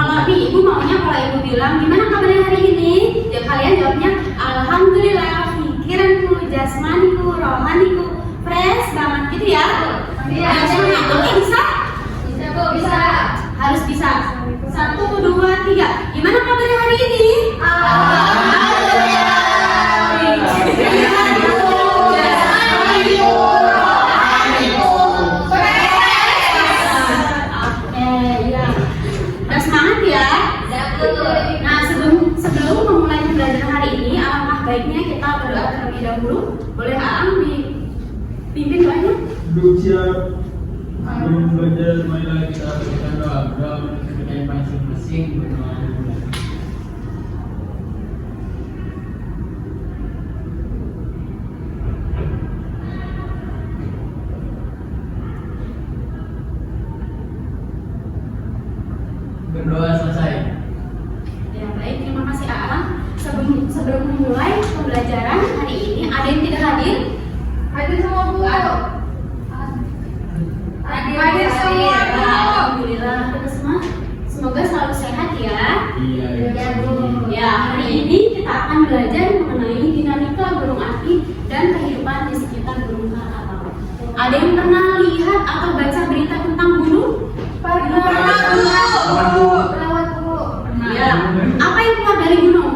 Kalau ibu maunya kalau ibu bilang gimana kabarnya hari ini, ya kalian jawabnya alhamdulillah, pikiranku, jasmaniku, rohaniku fresh banget gitu ya. Iya. Oke, bisa? Bisa Bu, bisa. Harus bisa. 1, 2, 3. Gimana kabarnya hari ini? Alhamdulillah. Nah, sebelum memulai pembelajaran hari ini, alangkah baiknya kita berdoa terlebih dahulu. Boleh Aang dipimpin doanya? Duduk siap. Sebelum belajar, marilah kita berikan doa mengenai masing-masing berdoa. Berdoa selesai. Ya baik, terima kasih Aang. Sebelum memulai pembelajaran hari ini, ada yang tidak hadir? Hadir semua Bu. Hadir semua. Alhamdulillah kita semua. Semoga selalu sehat ya. Iya. Iya Bu. Ya, hari ini kita akan belajar mengenai dinamika burung api dan kehidupan di sekitar burung Krakatau. Ada yang pernah lihat atau baca berita tentang burung? Pernah Bu. Lewat Bu. Ya. Apa yang keluar dari gunung?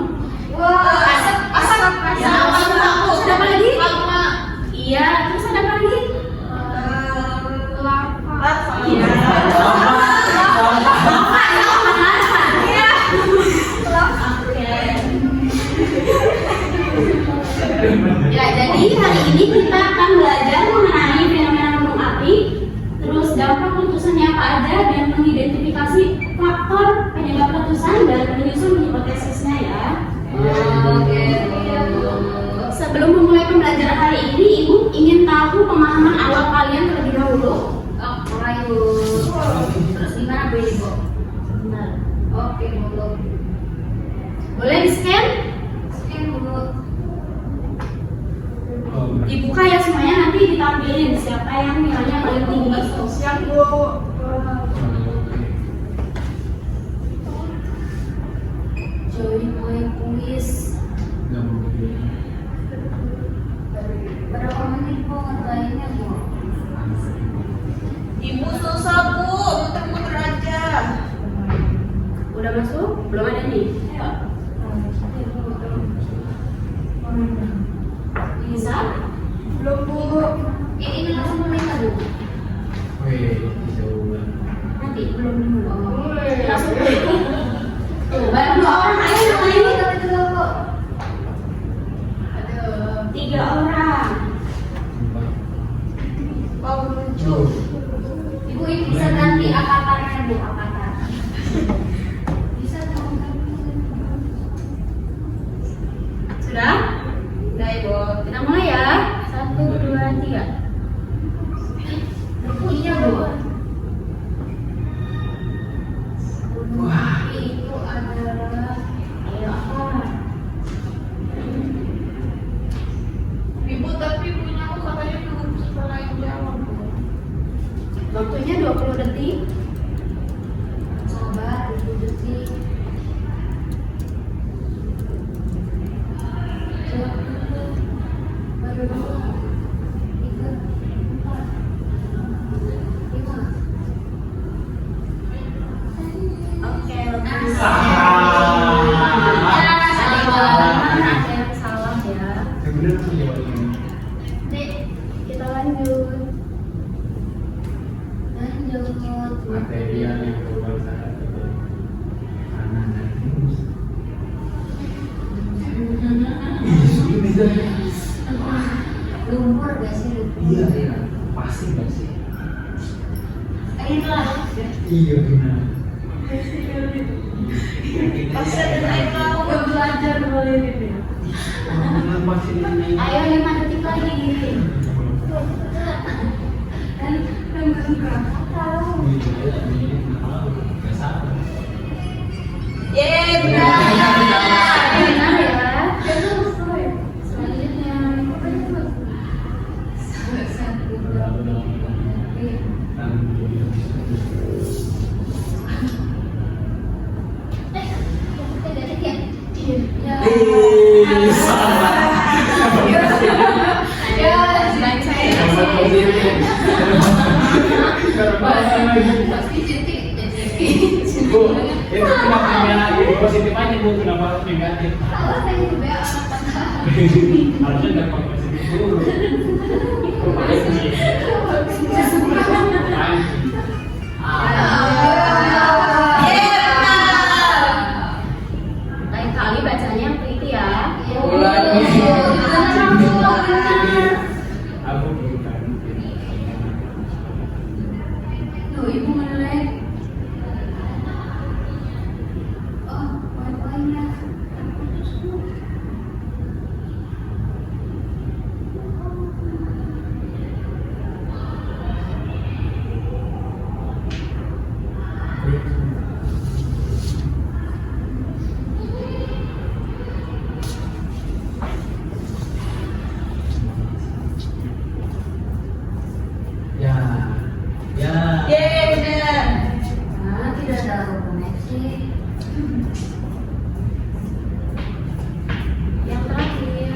Wah, asap. Ya, terus ada apa lagi? Lama. Iya, terus ada apa lagi? Kelapa. Iya. Ya, jadi hari ini kita akan belajar mengenai fenomena gunung api, terus dampak letusannya apa aja, dan mengidentifikasi faktor penyebab letusan dan menyusun hipotesisnya ya. Oke. Sebelum memulai pembelajaran hari ini, Ibu ingin tahu pemahaman awal kalian terlebih dahulu. Mulai Bu. Terus gimana Bu Ibu? Benar. Oke Bu. Boleh di-scan? Scan Bu. Dibuka ya semuanya, nanti ditampilin siapa yang nilainya paling tinggi. Siap Bu. Join my quiz. Berapa menit Bu ngerjainnya Bu? Ibu susah Bu, muter-muter aja. Udah masuk? Belum ada nih. Ayo. Bisa? Belum Bu. Ini langsung mulai kan Bu? Nanti belum dulu. Mulai. Langsung. Tuh, baru 2 orang ayo yang lain. Bu. 3 orang. Wow, lucu. Ibu ini bisa ganti avatarnya Bu, avatar. Bisa dong. Sudah? Udah Ibu. Kita mulai ya. 1, 2, 3. Iya Bu. Wah. Itu adalah Ayo apa? Ibu tapi punya aku katanya belum setelah jawab Bu. Waktunya 20 detik. sabar 20 detik. Baru 2, 3, 4, 5. Oke, Ada yang salah ya. Sebenarnya aku jawabnya. Dek, Kita lanjut. lanjut. Material yang keluar saat itu kanan dan lurus. Ini bisa. Lumpur gak sih lumpur? Iya, iya. Pasti nggak sih? Air lah. Iya benar. Pasir dan air laut. Gak belajar boleh gitu ya. Masih ini. Ayo 5 detik lagi. Kan nggak Krakatau. Nggak sabar. Yeay, Benar benar. ya. Selanjutnya. Salah. Ya, selain saya. Sama positif. Pasti cintik. Bu, itu kenapa negatif? Positif aja bu, kenapa harus negatif? Kalau saya juga anak pantas. Harusnya dapat positif dulu. Lain kali bacanya yang teliti ya. Ulangi. Aku bukan. Tuh, ibu melek. Oh, wifi-nya. Ya, ya. Nah, tidak ada koneksi. Yang terakhir.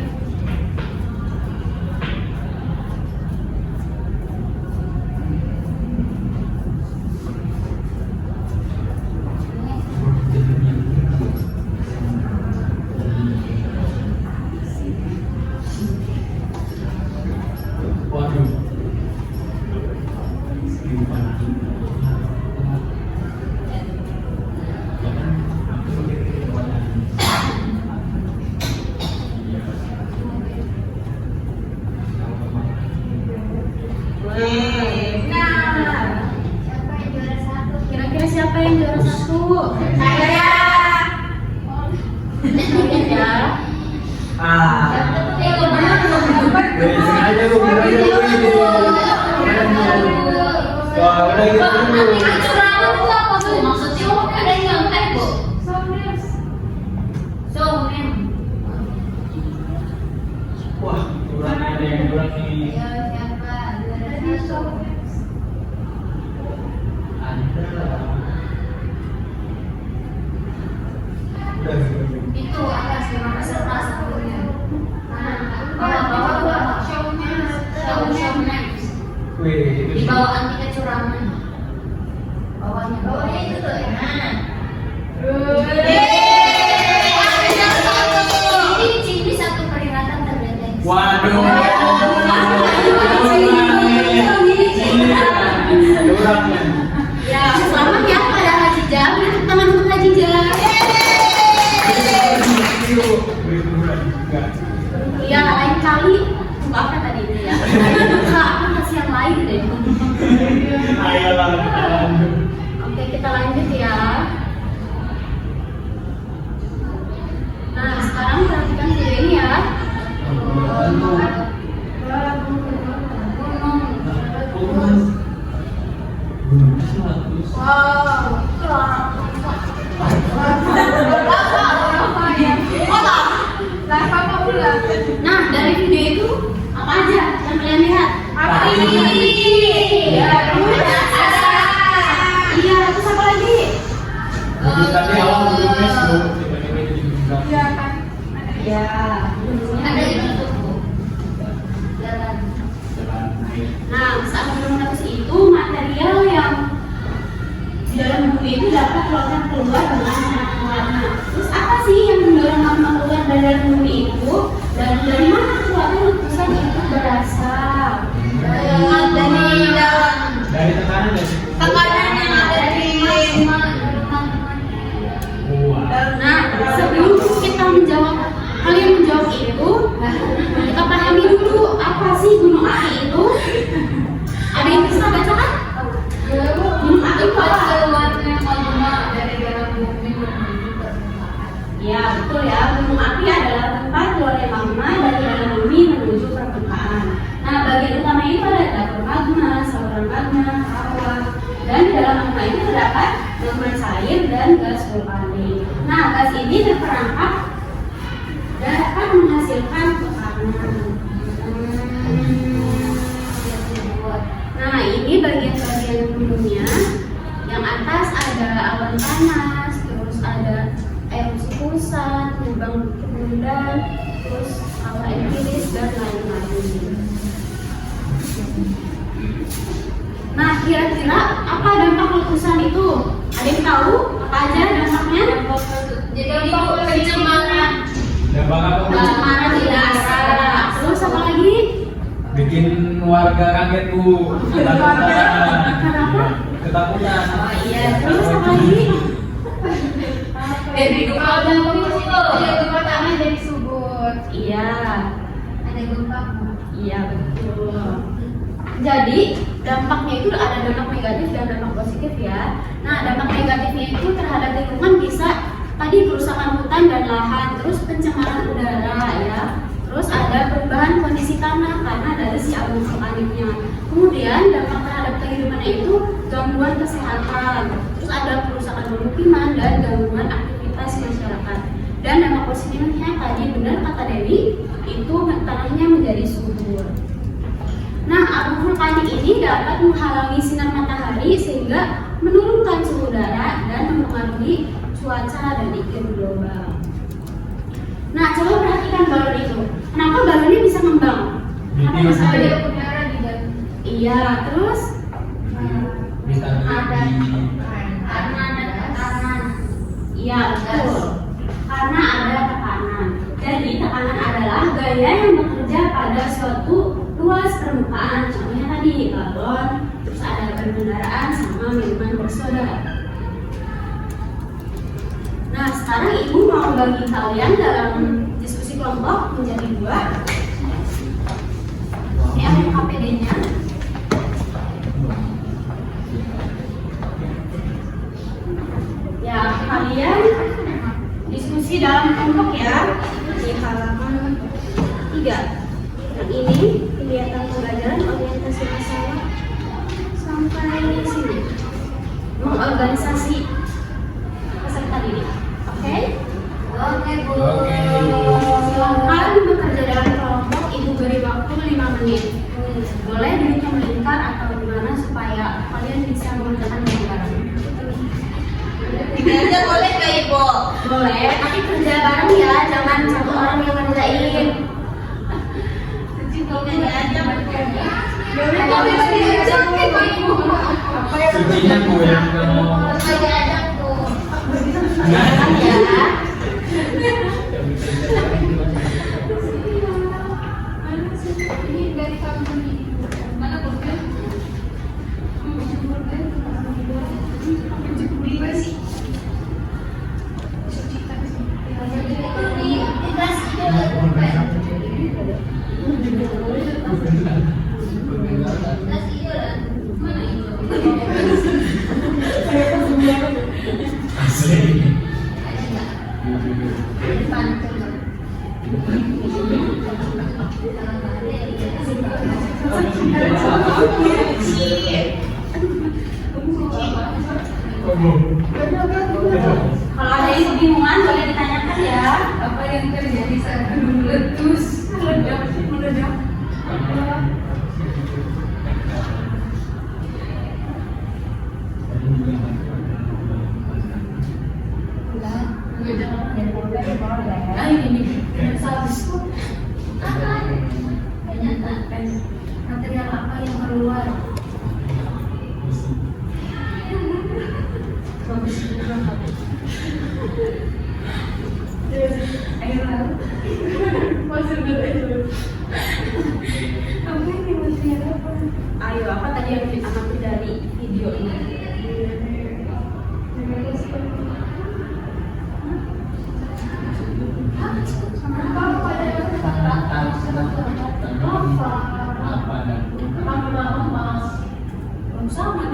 Waduh. Siapa yang juara satu? Kira-kira siapa yang juara satu? Saya. Ya. Ah. Sengaja gue bilang gitu. Wah, udah gitu dulu. Kecurangan itu apa tuh? Maksudnya ada yang nyontek, Bu. Somen. Wah, kurang ada yang kurang nih. Ya, siapa? Juara satu. Itu atas lima peserta satunya. Bawah show next. Wih, Di itu bawah anti kecurangan. Bawahnya itu tuh. Nah. Ini satu peringatan terdeteksi. waduh. Kurang kan? Ya, selamat ya pada Haji Jam, teman-teman Haji Jam. Ya, lain kali buka apa tadi itu ya? Buka aplikasi yang lain deh. Ayolah, Oke, kita lanjut ya. Nah, sekarang perhatikan video ini ya. Nah, dari video itu apa aja yang kalian lihat? Iya, iya, terus apa lagi? Tadi awal belumnya sebelum tiba-tiba jadi bintang. Ya, Ada itu tuh. Jalan. Jalan naik. nah, saat menembus itu material yang di dalam buku itu dapat keluar dengan sangat warna. Terus apa sih yang mendorong magma keluar dari dalam bumi itu? Dan dari mana keluarnya letusan itu berasal? Dari dalam. Dari tekanan dan Tekanan yang ada di Wah. Nah, sebelum kita kalian menjawab itu, kita pahami dulu apa sih gunung api itu? Ada yang bisa bacakan? Gunung api itu apa? keluarnya magma dari dalam bumi menuju permukaan. Ya, betul ya. Gunung api adalah tempat keluarnya magma dari dalam bumi menuju permukaan. Nah, bagian utama itu ada dapur magma, saluran magma, kawah, dan di dalam magma itu terdapat magma cair dan gas vulkanik. Nah, gas ini terperangkap dapat menghasilkan tekanan. Nah, ini bagian-bagian gunungnya. Yang atas ada awan panas, terus ada erupsi pusat, lubang kemudian, terus lava empiris dan lain-lain. Nah, kira-kira apa dampak letusan itu? Ada yang tahu apa aja dampaknya? Jadi pencemaran. Dampak apa? Pencemaran udara. Terus apa lagi? Bikin warga kaget Bu. Ketakutan. Kenapa? Ketakutan. Oh iya, terus apa lagi? Jadi gempa tanah jadi subur. Iya, Ada gempa. iya betul. Jadi dampaknya itu ada dampak negatif dan dampak positif ya. Nah, dampak negatifnya itu terhadap lingkungan bisa tadi kerusakan hutan dan lahan, terus pencemaran udara ya. Terus ada perubahan kondisi tanah karena dari si abu vulkaniknya. Kemudian dampak terhadap kehidupannya itu gangguan kesehatan. Terus ada kerusakan pemukiman dan gangguan aktivitas masyarakat. Dan dampak positifnya tadi benar kata Dewi, itu tanahnya menjadi subur. Nah, abu vulkanik ini dapat menghalangi sinar matahari sehingga menurunkan suhu udara dan mempengaruhi cuaca dan iklim global. Nah, coba perhatikan balon itu. Kenapa balonnya bisa ngembang? Kenapa Bikin bisa Ada ada? udara di dalam. Iya, terus Ditarik di Karena ada tekanan. iya betul. Karena ada tekanan. Jadi tekanan adalah gaya yang bekerja pada suatu luas permukaan. Contohnya tadi balon, terus ada kendaraan sama minuman bersoda. Nah, sekarang ibu mau bagi kalian dalam diskusi kelompok menjadi dua. Ini ada KPD-nya. Ya, kalian diskusi dalam kelompok ya di halaman 3. Yang ini kegiatan pembelajaran orientasi masalah sampai sini. Mengorganisasi peserta didik. Oke? Oke, Bu. Oke. Silakan bekerja dalam kelompok. Ibu beri waktu 5 menit. Boleh duduknya melingkar atau gimana supaya kalian bisa mengerjakan bareng-bareng. Belajar boleh nggak Ibu? Boleh, tapi kerja bareng ya, jangan satu orang yang ngerjain. Cintanya aja berkerja. Ada bisa Sucinya Bu yang mau. Saya ajak tuh. kan ya. Ini dari kamu nih. Mana burger? Kalau ada yang kebingungan boleh ditanyakan ya. Apa yang terjadi saat gunung meletus? Meledak. Ah, ini salju. Menyatakan material apa yang keluar? Bagus banget. Ayo lalu. Masuk dulu. Apa ini material apa? Ayo, apa tadi yang diamati dari video ini? Apa dan Sama.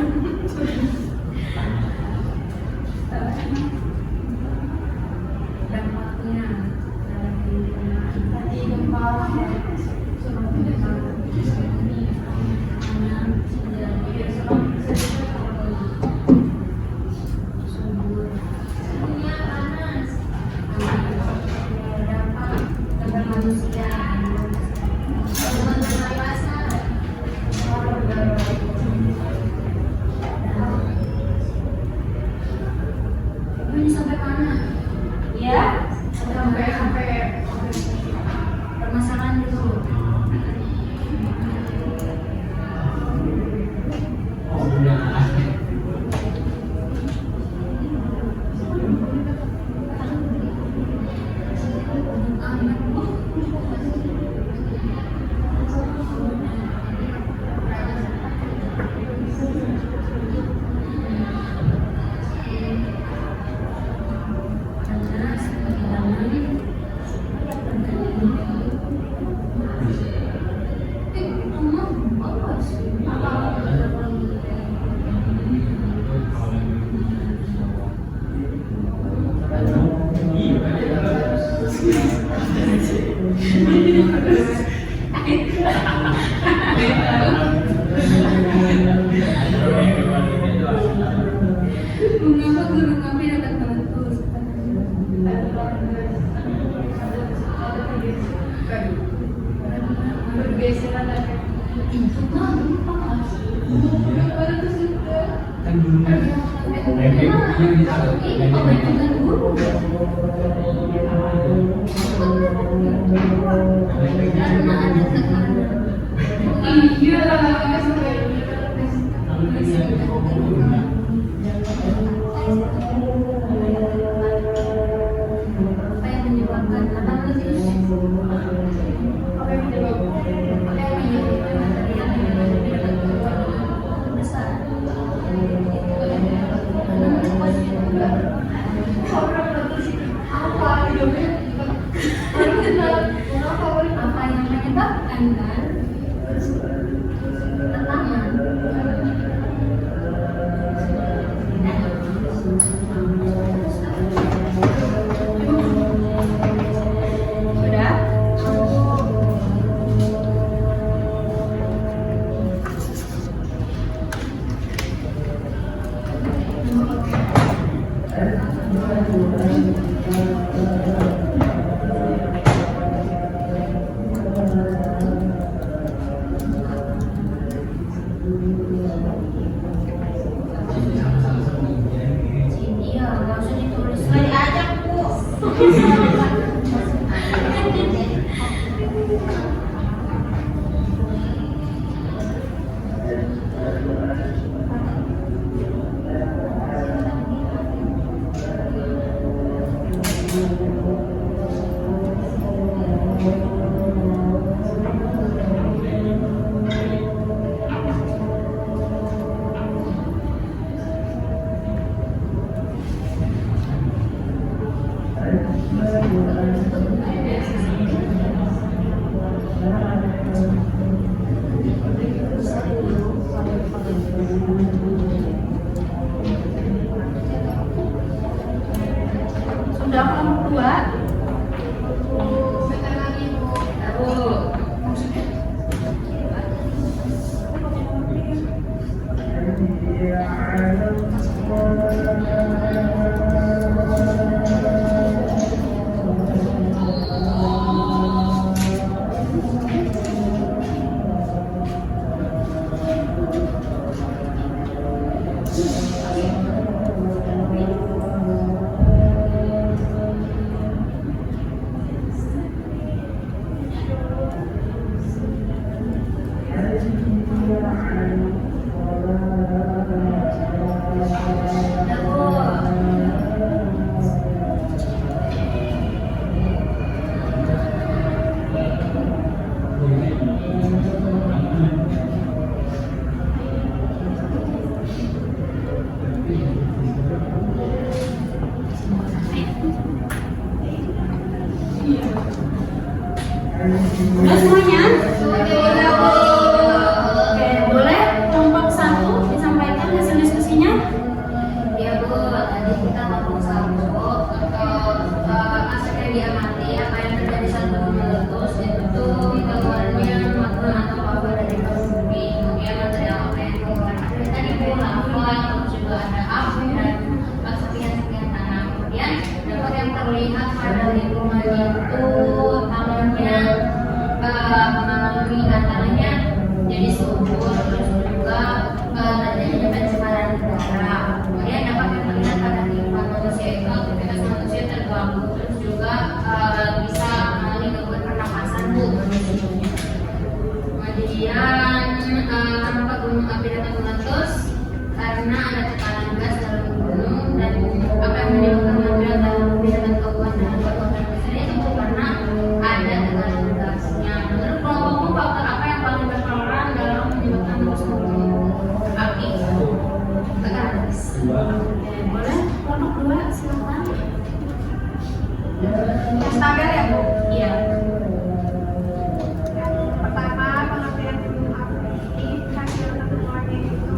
Dampaknya dalam lingkungan tadi gempa seperti gempa tsunami subur dunia panas dampak kepada manusia hubungan dewasa ini sampai mana? Ya, sampai permasalahan dulu. Mengapa guru kami dapat bantu? Bergeseran lagi. Itu mah lupa. Kan dulu Ini pembentukan guru. Karena ada tekanan. Iya. Apa yang menyebabkan apa terus? Apa yang menyebabkan? Apa yang menyebabkan material yang dapat besar? Apa hidupnya? Apa yang menyebabkan kan? Tekanan. sudah. Iya, langsung ditulis. Nggak diajak, Bu. Sudah kelompok 2. Bentar lagi, Bu. Udah semuanya? Oke, boleh kelompok 1 disampaikan hasil diskusinya? Ya Bu, tadi kita ngomong satu aspek yang diamati apa yang terjadi saat gunung meletus itu tuh keluarnya magma atau lava dari bumi, kemudian material apa yang keluar dari tadi Bu, lava, terus juga ada api dan serpihan-serpihan tanah. Kemudian dampak yang terlihat pada lingkungan itu tanahnya mengalami antaranya jadi subur, terus juga terjadinya pencemaran udara. Kemudian dapat yang terlihat pada kehidupan manusia itu aktivitas manusia tergolong abu, terus juga bisa mengalami gangguan pernapasan Bu. Kemudian kenapa gunung api dapat meletus? Karena ada tekanan gas dalam gunung, dan apa yang menyebabkan material dalam bumi dapat keluar dengan kekuatan besar itu karena ada tekanan gasnya. Menurut kelompokku, faktor apa yang paling berperan dalam menyebabkan meletus gunung api? Tekanan gas. Boleh kelompok 2 silakan. Yang tabel ya Bu. Iya. Pertama, pengertian gunung api hasil ketemuannya itu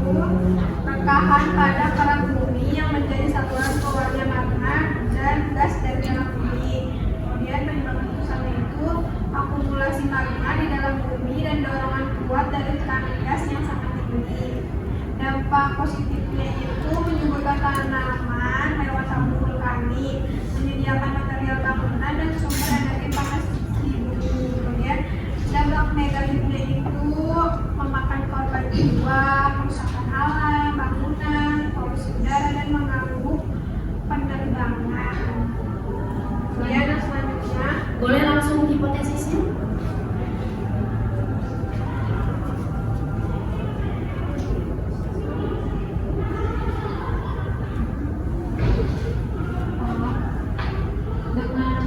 rekahan pada kerak bumi yang menjadi satuan keluarnya magma dan gas dari dalam bumi. Kemudian penyebab letusannya itu akumulasi magma di dalam bumi dan dorongan kuat dari tekanan gas yang sangat tinggi. Dampak positifnya itu menyuburkan tanaman lewat sabun vulkanik, menyediakan material bangunan dan sumber energi panas di bumi. Kemudian dampak negatifnya itu memakan korban jiwa, kerusakan alam, bangunan, polusi udara, dan mengganggu penerbangan. Kemudian yang selanjutnya, Boleh langsung hipotesisnya? Dengan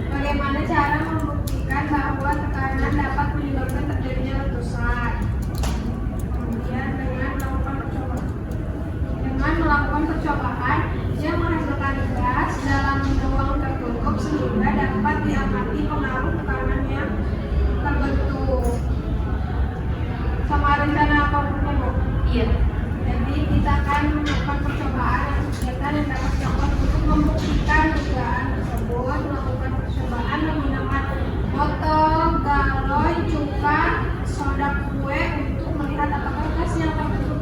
bagaimana cara membuktikan bahwa tekanan dapat menyebabkan terjadinya letusan. Kemudian dengan melakukan percobaan yang menghasilkan gas dalam ruang tertutup sehingga dapat diamati pengaruh tekanan yang terbentuk. Sama rencana apapun Bu. iya. Jadi kita akan melakukan percobaan yang dapat dilakukan untuk membuktikan dugaan tersebut. Melakukan percobaan menggunakan botol, galon, cuka, soda kue untuk melihat apakah gas yang terbentuk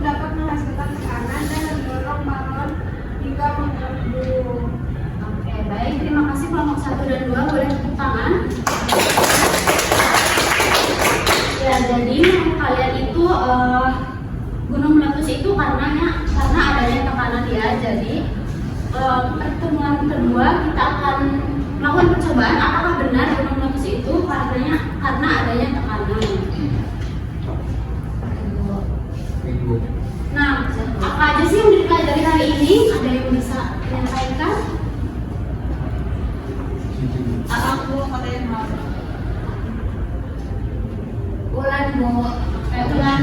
dapat menghasilkan tekanan dan mendorong balon hingga menggelembung. Oke, baik. Terima kasih kelompok 1 dan 2. Boleh tepuk tangan. Ya, jadi menurut kalian itu gunung meletus itu karena adanya tekanan ya. Jadi pertemuan kedua kita akan melakukan percobaan apakah benar gunung meletus itu karena adanya tekanan. Nah, apa aja sih yang dipelajari hari ini? Ada yang bisa menyampaikan? Aku katakan Ulan Bu. Ulan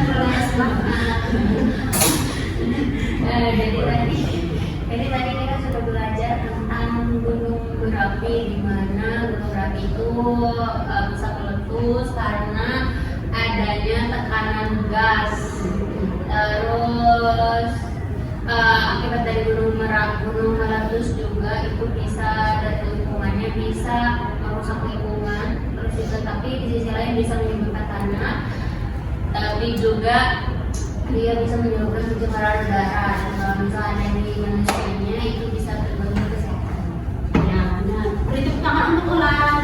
Jadi tadi kita sudah belajar tentang gunung berapi, di mana gunung berapi itu bisa meletus karena adanya tekanan gas. Terus akibat dari gunung meletus juga itu bisa, dari lingkungannya bisa merusak lingkungan. Terus juga tapi di sisi lain bisa menyebabkan tanah, tapi juga dia bisa menyebabkan pencemaran udara. Dan kalau misalnya di manusianya itu bisa terganggu kesehatan. Ya, benar. Beri tepuk tangan untuk Ulan.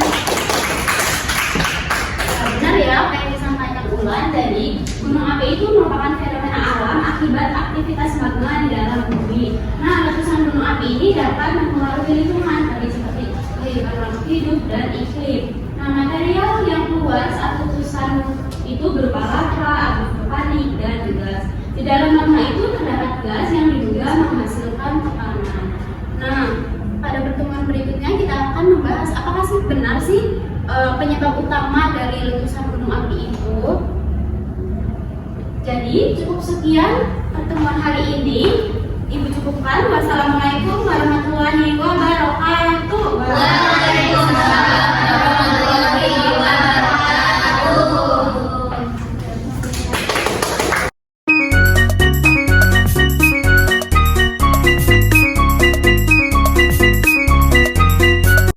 Ya, benar ya apa yang disampaikan Ulan. Jadi gunung api itu merupakan fenomena alam akibat aktivitas magma di dalam bumi. Nah, letusan gunung api ini dapat mempengaruhi lingkungan tadi seperti kehidupan makhluk hidup dan iklim. Nah, material yang keluar saat letusan itu berupa lava, abu vulkanik, dan gas. Di dalam magma itu terdapat gas yang diduga menghasilkan tekanan. Nah, pada pertemuan berikutnya kita akan membahas apakah sih benar sih penyebab utama dari letusan gunung api itu. Jadi cukup sekian pertemuan hari ini. Ibu cukupkan. Wassalamualaikum warahmatullahi wabarakatuh. Waalaikumsalam.